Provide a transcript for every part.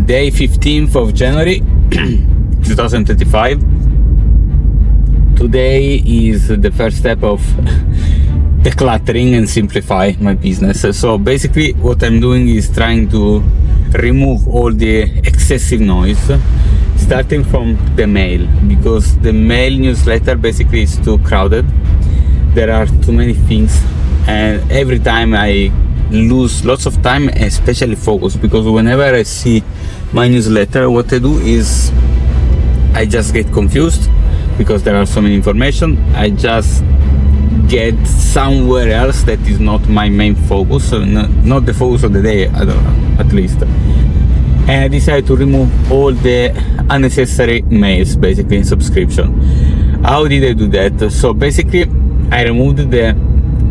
day 15th of January 2025. Today is the first step of decluttering and simplify my business. So basically what I'm doing is trying to remove all the excessive noise, starting from the mail, because the mail newsletter basically is too crowded. There are too many things, and every time I lose lots of time, especially focus, because whenever I see my newsletter, what I do is I just get confused because there are so many information. I just get somewhere else that is not my main focus, so not the focus of the day at least. And I decided to remove all the unnecessary mails, basically, in subscription. How did I do that? So basically I removed the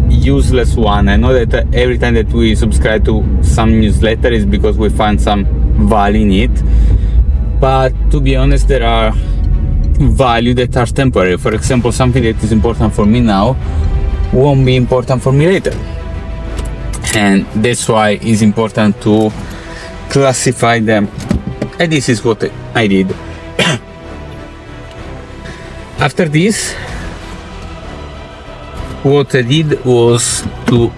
useless one. I know that every time that we subscribe to some newsletter is because we find some value in it, but to be honest, there are value that are temporary. For example, something that is important for me now won't be important for me later, and that's why it's important to classify them. And this is what I did. After this, what I did was to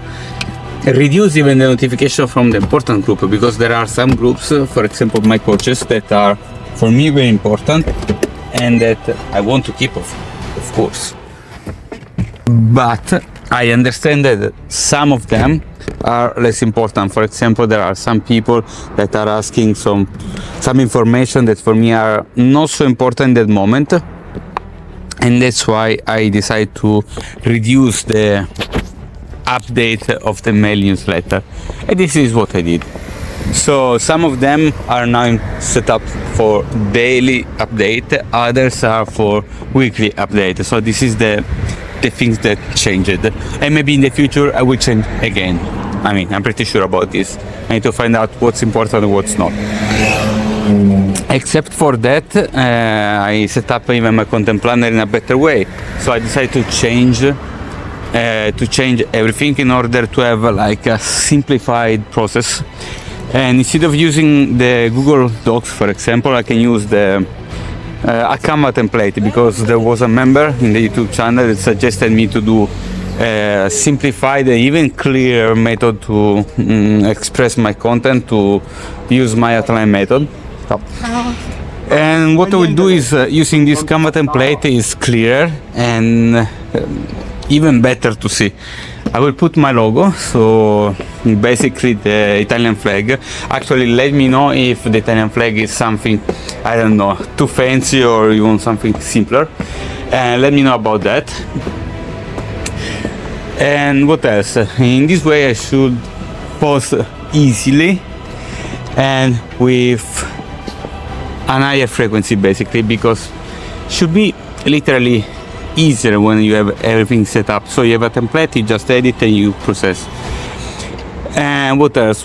reduce even the notification from the important group, because there are some groups, for example my coaches, that are for me very important and that I want to keep of course, but I understand that some of them are less important. For example, there are some people that are asking some information that for me are not so important at the moment, and that's why I decided to reduce the update of the mail newsletter. And this is what I did. So some of them are now set up for daily update, others are for weekly update. So this is the things that changed, and maybe in the future I will change again. I mean, I'm pretty sure about this. I need to find out what's important and what's not. Except for that, I set up even my content planner in a better way. So I decided to change everything in order to have like a simplified process. And instead of using the Google Docs, for example, I can use the a Canva template, because there was a member in the YouTube channel that suggested me to do simplified and even clear method to express my content, to use my outline method. And what I will do is using this Canva template is clearer and even better to see. I will put my logo, so basically the Italian flag. Actually, let me know if the Italian flag is something, I don't know, too fancy, or you want something simpler, and let me know about that. And what else? In this way I should post easily and with an higher frequency, basically, because should be literally easier when you have everything set up. So you have a template, you just edit and you process. And what else?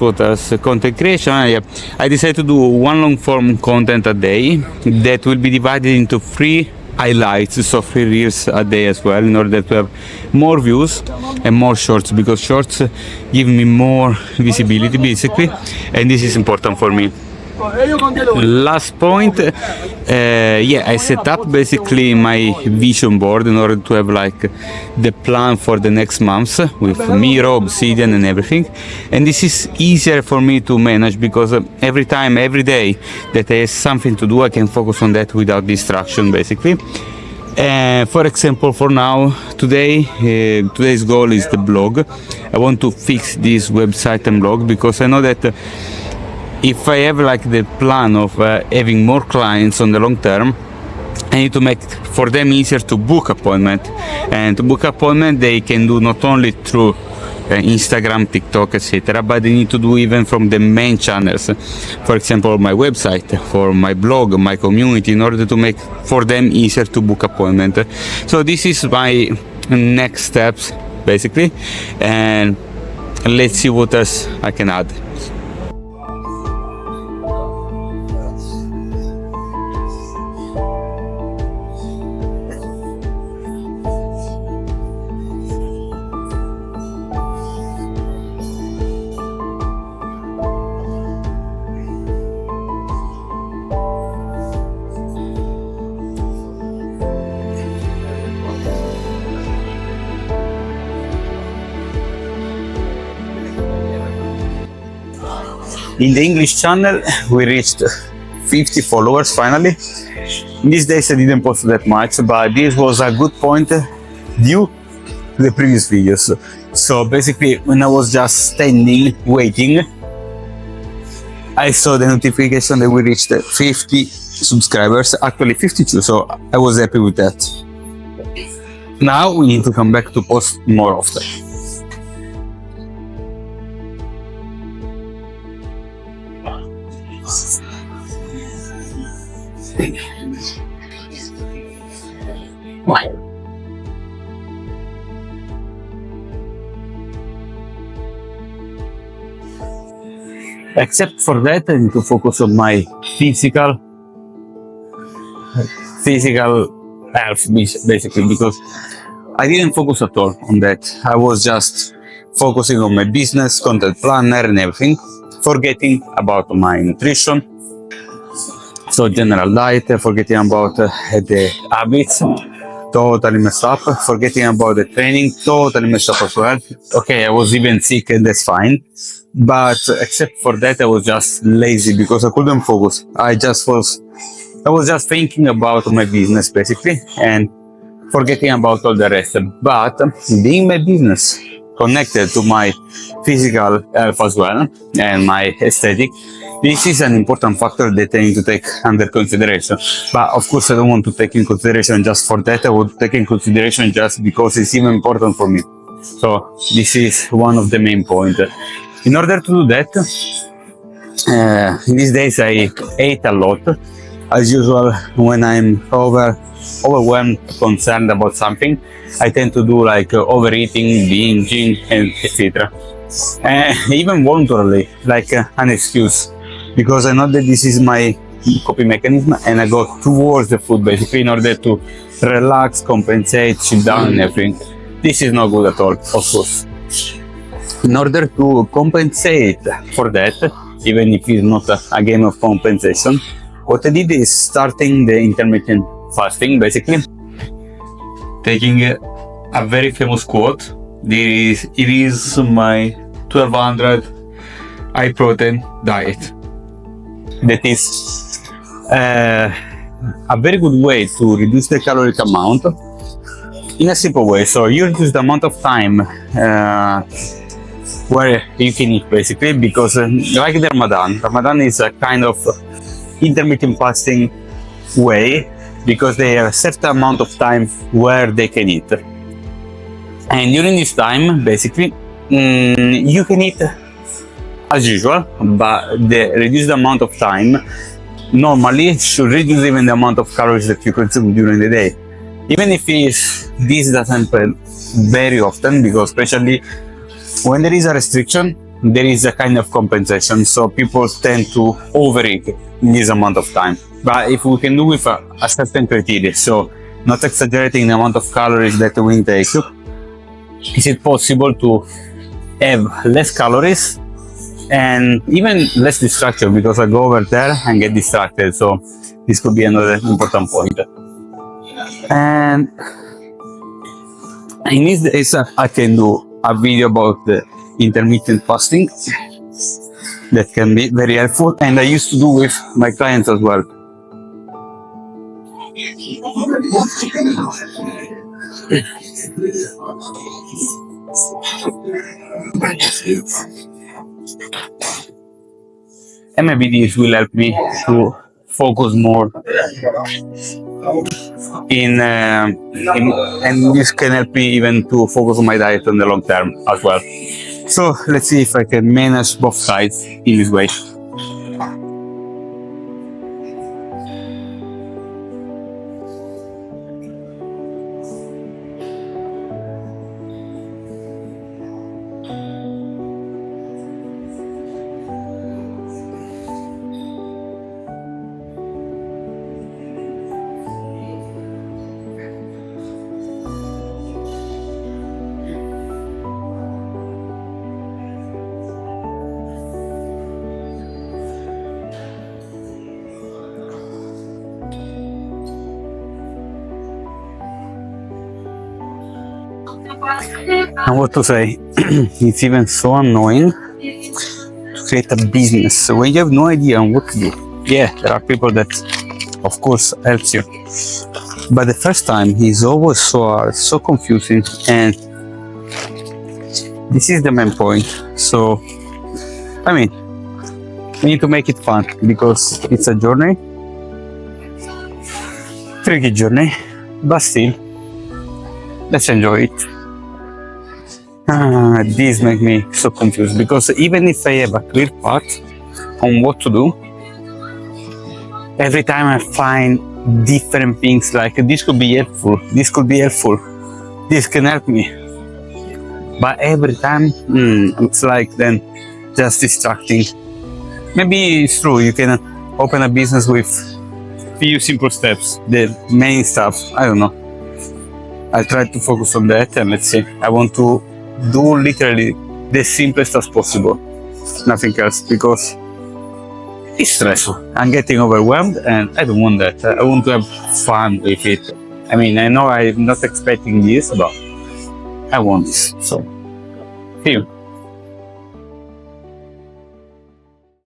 Content creation. I decided to do one long form content a day that will be divided into 3 highlights, so 3 reels a day as well, in order to have more views and more shorts, because shorts give me more visibility basically, and this is important for me. Last point, I set up basically my vision board in order to have like the plan for the next months with Miro, Obsidian and everything, and this is easier for me to manage, because every day that I have something to do, I can focus on that without distraction basically. For example, for now, today's goal is the blog. I want to fix this website and blog, because I know that if I have like the plan of having more clients on the long term, I need to make for them easier to book appointment. And to book appointment, they can do not only through Instagram, TikTok, etc., but they need to do even from the main channels. For example, my website, for my blog, my community, in order to make for them easier to book appointment. So this is my next steps basically, and let's see what else I can add. In the English channel, we reached 50 followers finally. In these days, I didn't post that much, but this was a good point due to the previous videos. So basically, when I was just standing waiting, I saw the notification that we reached 50 subscribers, actually 52, so I was happy with that. Now we need to come back to post more often. Except for that, I need to focus on my physical health, basically, because I didn't focus at all on that. I was just focusing on my business, content planner, and everything, forgetting about my nutrition, so general diet, forgetting about the habits, totally messed up, forgetting about the training, totally messed up as well. Okay, I was even sick, and that's fine. But except for that, I was just lazy because I couldn't focus. I was just thinking about my business basically and forgetting about all the rest. But being my business connected to my physical health as well and my aesthetic, this is an important factor that I need to take under consideration. But of course, I don't want to take in consideration just for that. I would take in consideration just because it's even important for me. So this is one of the main points. In order to do that, in these days I ate a lot. As usual, when I'm overwhelmed, concerned about something, I tend to do like overeating, binging, and etc. Even voluntarily, like an excuse, because I know that this is my coping mechanism, and I go towards the food basically in order to relax, compensate, chill down, and everything. This is not good at all, of course. In order to compensate for that, even if it's not a game of compensation, what I did is starting the intermittent fasting, basically. Taking a very famous quote. It is my 1200 high protein diet. That is a very good way to reduce the caloric amount in a simple way. So you reduce the amount of time where you can eat basically, because like the Ramadan is a kind of intermittent fasting way, because they have a certain amount of time where they can eat, and during this time basically you can eat as usual, but the reduced amount of time normally should reduce even the amount of calories that you consume during the day, even if this doesn't happen very often, because especially when there is a restriction, there is a kind of compensation, so people tend to overeat in this amount of time. But if we can do with a certain criteria, so not exaggerating the amount of calories that we intake, is it possible to have less calories and even less distraction, because I go over there and get distracted, so this could be another important point. And in this case, I can do a video about the intermittent fasting that can be very helpful, and I used to do with my clients as well. And maybe this will help me to focus more and this can help me even to focus on my diet on the long term as well. So let's see if I can manage both sides in this way. And what to say, it's even so annoying to create a business when you have no idea on what to do. Yeah, there are people that, of course, helps you. But the first time is always so hard, so confusing, and this is the main point. So, I mean, we need to make it fun because it's a journey, tricky journey, but still, let's enjoy it. This makes me so confused because even if I have a clear path on what to do, every time I find different things like this could be helpful, this could be helpful, this can help me. But every time, it's like then just distracting. Maybe it's true, you can open a business with few simple steps, the main stuff, I don't know. I try to focus on that and let's see. I want to do literally the simplest as possible, nothing else, because it's stressful. I'm getting overwhelmed and I don't want that. I want to have fun with it. I mean, I know I'm not expecting this, but I want this. So, see you.